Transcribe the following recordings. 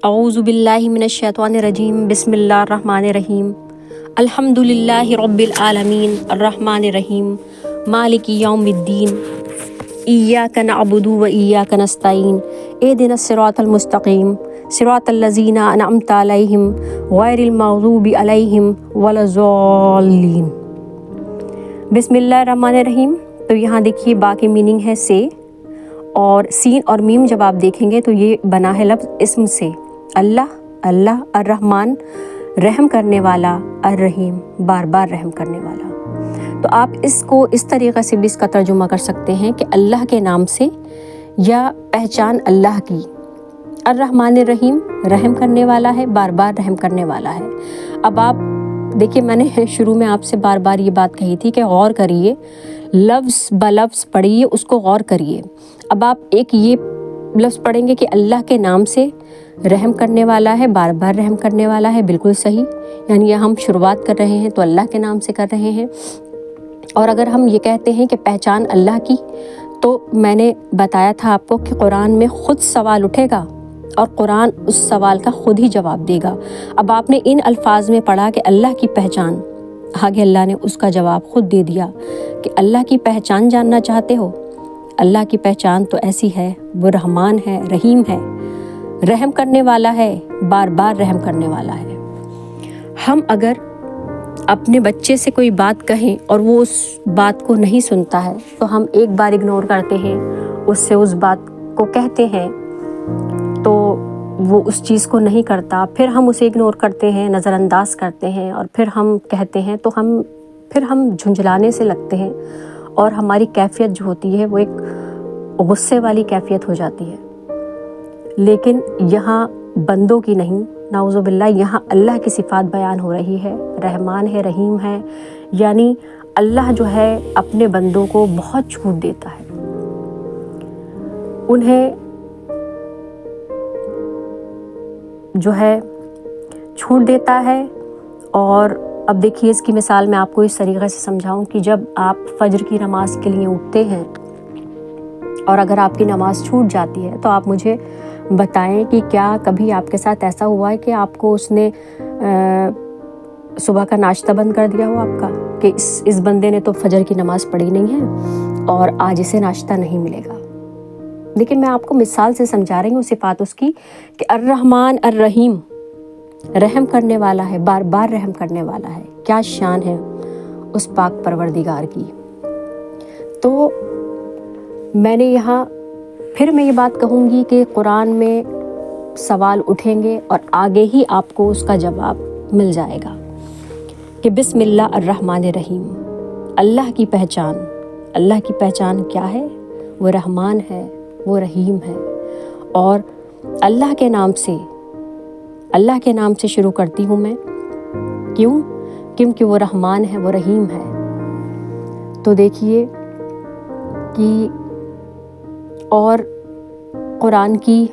اعوذ باللہ من الشیطان الرجیم بسم اللہ الرحمن الرحیم الحمدللہ رب العالمین الرحمن الرحیم مالک یوم الدین ایاک نعبد و ایاک نستعین اہدنا الصراط المستقیم صراط الذین انعمت علیہم غیر المغضوب علیہم ولا الضالین۔ بسم اللہ الرحمن الرحیم۔ تو یہاں دیکھیے باقی میننگ ہے سے، اور سین اور میم جب آپ دیکھیں گے تو یہ بنا ہے لفظ اسم سے، اللہ، اللہ، الرحمن رحم کرنے والا، الرحیم بار بار رحم کرنے والا۔ تو آپ اس کو اس طریقے سے بھی اس کا ترجمہ کر سکتے ہیں کہ اللہ کے نام سے یا پہچان اللہ کی۔ الرحمن الرحیم رحم کرنے والا ہے، بار بار رحم کرنے والا ہے۔ اب آپ دیکھیے، میں نے شروع میں آپ سے بار بار یہ بات کہی تھی کہ غور کریے، لفظ بلفظ پڑھیے، اس کو غور کریے۔ اب آپ ایک یہ لفظ پڑھیں گے کہ اللہ کے نام سے رحم کرنے والا ہے، بار بار رحم کرنے والا ہے، بالکل صحیح، یعنی یہ ہم شروعات کر رہے ہیں تو اللہ کے نام سے کر رہے ہیں۔ اور اگر ہم یہ کہتے ہیں کہ پہچان اللہ کی، تو میں نے بتایا تھا آپ کو کہ قرآن میں خود سوال اٹھے گا اور قرآن اس سوال کا خود ہی جواب دے گا۔ اب آپ نے ان الفاظ میں پڑھا کہ اللہ کی پہچان، آگے اللہ نے اس کا جواب خود دے دیا کہ اللہ کی پہچان جاننا چاہتے ہو؟ اللہ کی پہچان تو ایسی ہے، وہ رحمان ہے، رحیم ہے، رحم کرنے والا ہے، بار بار رحم کرنے والا ہے۔ ہم اگر اپنے بچے سے کوئی بات کہیں اور وہ اس بات کو نہیں سنتا ہے تو ہم ایک بار اگنور کرتے ہیں، اس سے اس بات کو کہتے ہیں تو وہ اس چیز کو نہیں کرتا، پھر ہم اسے اگنور کرتے ہیں، نظر انداز کرتے ہیں، اور پھر ہم کہتے ہیں تو پھر ہم جھنجھلانے سے لگتے ہیں، اور ہماری کیفیت جو ہوتی ہے وہ ایک غصے والی کیفیت ہو جاتی ہے۔ لیکن یہاں بندوں کی نہیں، نعوذ باللہ، یہاں اللہ کی صفات بیان ہو رہی ہے، رحمان ہے، رحیم ہے، یعنی اللہ جو ہے اپنے بندوں کو بہت چھوٹ دیتا ہے، انہیں جو ہے چھوٹ دیتا ہے۔ اور اب دیکھیے اس کی مثال میں آپ کو اس طریقے سے سمجھاؤں کہ جب آپ فجر کی نماز کے لیے اٹھتے ہیں اور اگر آپ کی نماز چھوٹ جاتی ہے تو آپ مجھے بتائیں کہ کیا کبھی آپ کے ساتھ ایسا ہوا ہے کہ آپ کو اس نے صبح کا ناشتہ بند کر دیا ہو آپ کا، کہ اس بندے نے تو فجر کی نماز پڑھی نہیں ہے اور آج اسے ناشتہ نہیں ملے گا۔ لیکن میں آپ کو مثال سے سمجھا رہی ہوں صفات اس کی کہ الرحمن الرحیم رحم کرنے والا ہے، بار بار رحم کرنے والا ہے۔ کیا شان ہے اس پاک پروردگار کی۔ تو میں نے یہاں پھر میں یہ بات کہوں گی کہ قرآن میں سوال اٹھیں گے اور آگے ہی آپ کو اس کا جواب مل جائے گا کہ بسم اللہ الرحمن الرحیم، اللہ کی پہچان کیا ہے؟ وہ رحمان ہے، وہ رحیم ہے، اور اللہ کے نام سے شروع کرتی ہوں میں۔ کیونکہ وہ رحمان ہے، وہ رحیم ہے۔ تو دیکھیے کہ اور قرآن کی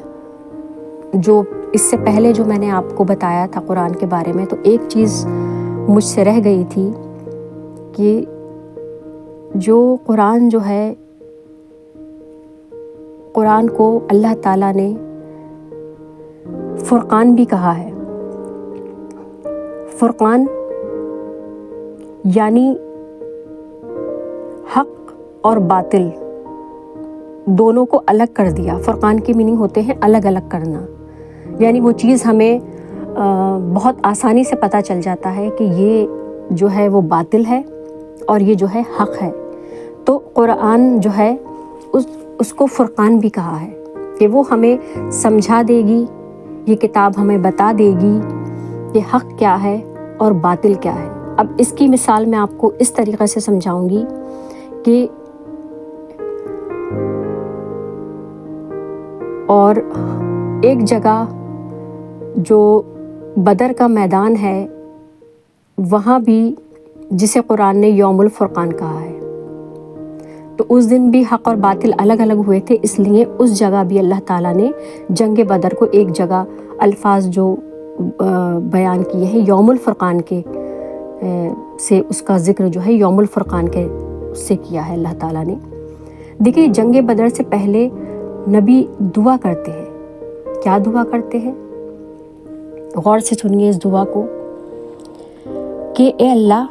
جو اس سے پہلے جو میں نے آپ کو بتایا تھا قرآن کے بارے میں، تو ایک چیز مجھ سے رہ گئی تھی کہ جو قرآن جو ہے، قرآن کو اللہ تعالیٰ نے فرقان بھی کہا ہے۔ فرقان یعنی حق اور باطل دونوں کو الگ کر دیا۔ فرقان کی میننگ ہوتے ہیں الگ الگ کرنا، یعنی وہ چیز ہمیں بہت آسانی سے پتہ چل جاتا ہے کہ یہ جو ہے وہ باطل ہے اور یہ جو ہے حق ہے۔ تو قرآن جو ہے اس کو فرقان بھی کہا ہے کہ وہ ہمیں سمجھا دے گی، یہ کتاب ہمیں بتا دے گی کہ حق کیا ہے اور باطل کیا ہے۔ اب اس کی مثال میں آپ کو اس طریقے سے سمجھاؤں گی کہ اور ایک جگہ جو بدر کا میدان ہے، وہاں بھی جسے قرآن نے یوم الفرقان کہا ہے، تو اس دن بھی حق اور باطل الگ الگ ہوئے تھے، اس لیے اس جگہ بھی اللہ تعالیٰ نے جنگ بدر کو ایک جگہ الفاظ جو بیان کیے ہیں یوم الفرقان کے سے، اس کا ذکر جو ہے یوم الفرقان کے سے کیا ہے اللہ تعالیٰ نے۔ دیکھیے جنگ بدر سے پہلے نبی دعا کرتے ہیں، کیا دعا کرتے ہیں غور سے سنیے اس دعا کو کہ اے اللہ،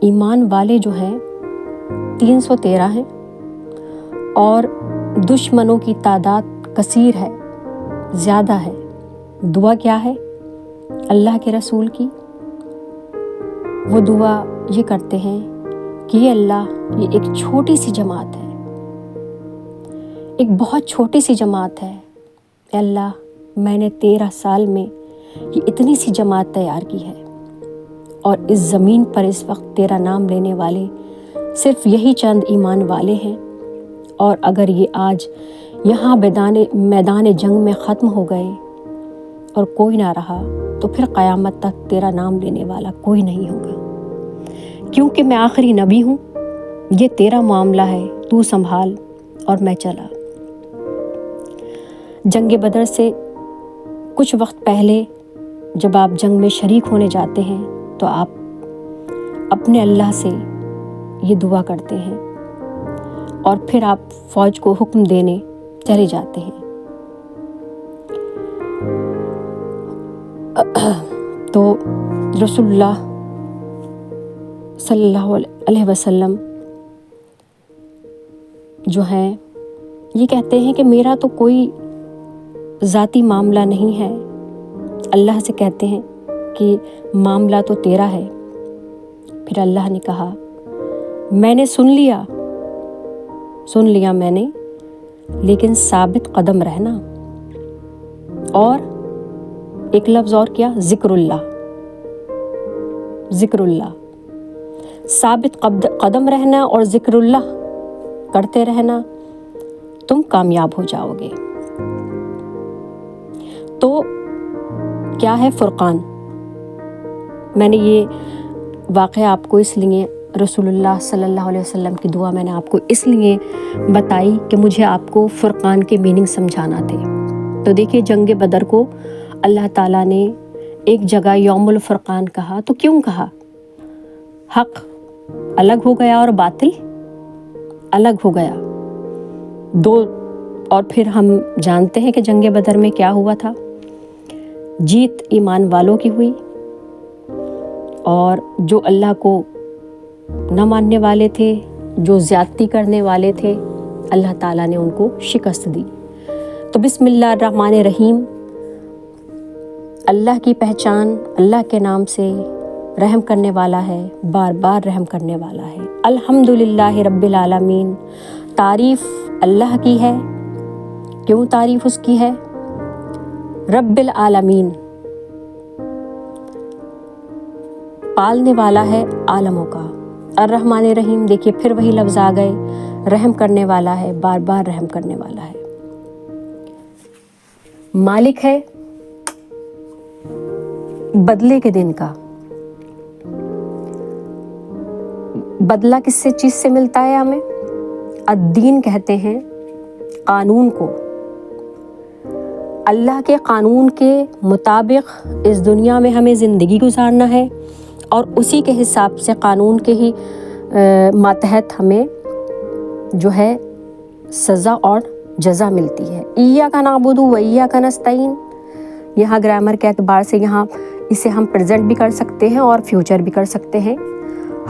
ایمان والے جو ہیں 313 ہیں اور دشمنوں کی تعداد کثیر ہے، زیادہ ہے۔ دعا کیا ہے اللہ کے رسول کی؟ وہ دعا یہ کرتے ہیں کہ یہ اللہ، یہ ایک چھوٹی سی جماعت ہے، ایک بہت چھوٹی سی جماعت ہے۔ اے اللہ، میں نے 13 سال میں یہ اتنی سی جماعت تیار کی ہے، اور اس زمین پر اس وقت تیرا نام لینے والے صرف یہی چند ایمان والے ہیں، اور اگر یہ آج یہاں میدان جنگ میں ختم ہو گئے اور کوئی نہ رہا تو پھر قیامت تک تیرا نام لینے والا کوئی نہیں ہوگا، کیونکہ میں آخری نبی ہوں۔ یہ تیرا معاملہ ہے، تو سنبھال اور میں چلا۔ جنگ بدر سے کچھ وقت پہلے جب آپ جنگ میں شریک ہونے جاتے ہیں تو آپ اپنے اللہ سے یہ دعا کرتے ہیں اور پھر آپ فوج کو حکم دینے چلے جاتے ہیں۔ تو رسول اللہ صلی اللہ علیہ وسلم جو ہیں یہ کہتے ہیں کہ میرا تو کوئی ذاتی معاملہ نہیں ہے۔ اللہ سے کہتے ہیں کہ معاملہ تو تیرا ہے۔ پھر اللہ نے کہا میں نے سن لیا میں نے، لیکن ثابت قدم رہنا۔ اور ایک لفظ اور کیا؟ ذکر اللہ، ثابت قدم رہنا اور ذکر اللہ کرتے رہنا، تم کامیاب ہو جاؤ گے۔ تو کیا ہے فرقان؟ میں نے یہ واقعہ آپ کو اس لیے، رسول اللہ صلی اللہ علیہ وسلم کی دعا میں نے آپ کو اس لیے بتائی کہ مجھے آپ کو فرقان کے میننگ سمجھانا تھے۔ تو دیکھیے جنگ بدر کو اللہ تعالیٰ نے ایک جگہ یوم الفرقان کہا، تو کیوں کہا؟ حق الگ ہو گیا اور باطل الگ ہو گیا دو۔ اور پھر ہم جانتے ہیں کہ جنگ بدر میں کیا ہوا تھا؟ جیت ایمان والوں کی ہوئی، اور جو اللہ کو نہ ماننے والے تھے، جو زیادتی کرنے والے تھے، اللہ تعالیٰ نے ان کو شکست دی۔ تو بسم اللہ الرحمن الرحیم، اللہ کی پہچان، اللہ کے نام سے، رحم کرنے والا ہے، بار بار رحم کرنے والا ہے۔ الحمدللہ رب العالمین، تعریف اللہ کی ہے۔ کیوں تعریف اس کی ہے؟ رب العالمین، پالنے والا ہے عالموں کا۔ الرحمن الرحیم، دیکھیے پھر وہی لفظ آ گئے، رحم کرنے والا ہے، بار بار رحم کرنے والا ہے۔ مالک ہے بدلے کے دن کا۔ بدلہ کس سے چیز سے ملتا ہے ہمیں؟ الدین کہتے ہیں قانون کو۔ اللہ کے قانون کے مطابق اس دنیا میں ہمیں زندگی گزارنا ہے، اور اسی کے حساب سے قانون کے ہی ماتحت ہمیں جو ہے سزا اور جزا ملتی ہے۔ ایاک نعبد و ایاک نستعین، یہاں گرامر کے اعتبار سے یہاں اسے ہم پریزنٹ بھی کر سکتے ہیں اور فیوچر بھی کر سکتے ہیں۔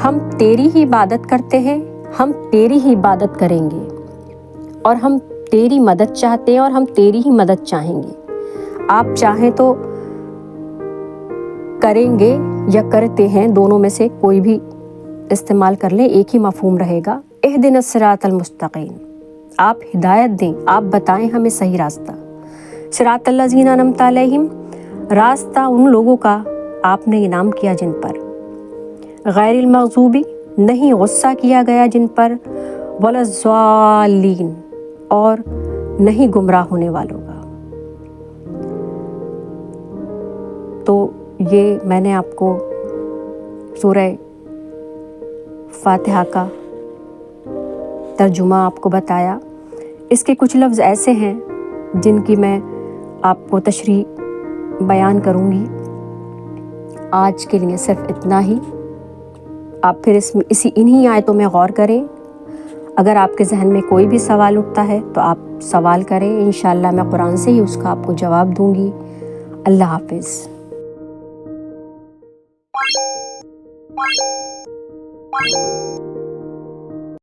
ہم تیری ہی عبادت کرتے ہیں، ہم تیری ہی عبادت کریں گے، اور ہم تیری مدد چاہتے ہیں اور ہم تیری ہی مدد چاہیں گے۔ آپ چاہیں تو کریں گے یا کرتے ہیں، دونوں میں سے کوئی بھی استعمال کر لیں، ایک ہی مفہوم رہے گا۔ اہدنا الصراط المستقیم، آپ ہدایت دیں، آپ بتائیں ہمیں صحیح راستہ۔ صراط الذین انعمت علیہم، راستہ ان لوگوں کا آپ نے انعام کیا جن پر، غیر المغضوب، نہیں غصہ کیا گیا جن پر، ولا الضالین، اور نہیں گمراہ ہونے والوں کا۔ تو یہ میں نے آپ کو سورہ فاتحہ کا ترجمہ آپ کو بتایا۔ اس کے کچھ لفظ ایسے ہیں جن کی میں آپ کو تشریح بیان کروں گی۔ آج کے لیے صرف اتنا ہی۔ آپ پھر انہی آیتوں میں غور کریں۔ اگر آپ کے ذہن میں کوئی بھی سوال اٹھتا ہے تو آپ سوال کریں، انشاءاللہ میں قرآن سے ہی اس کا آپ کو جواب دوں گی۔ اللہ حافظ.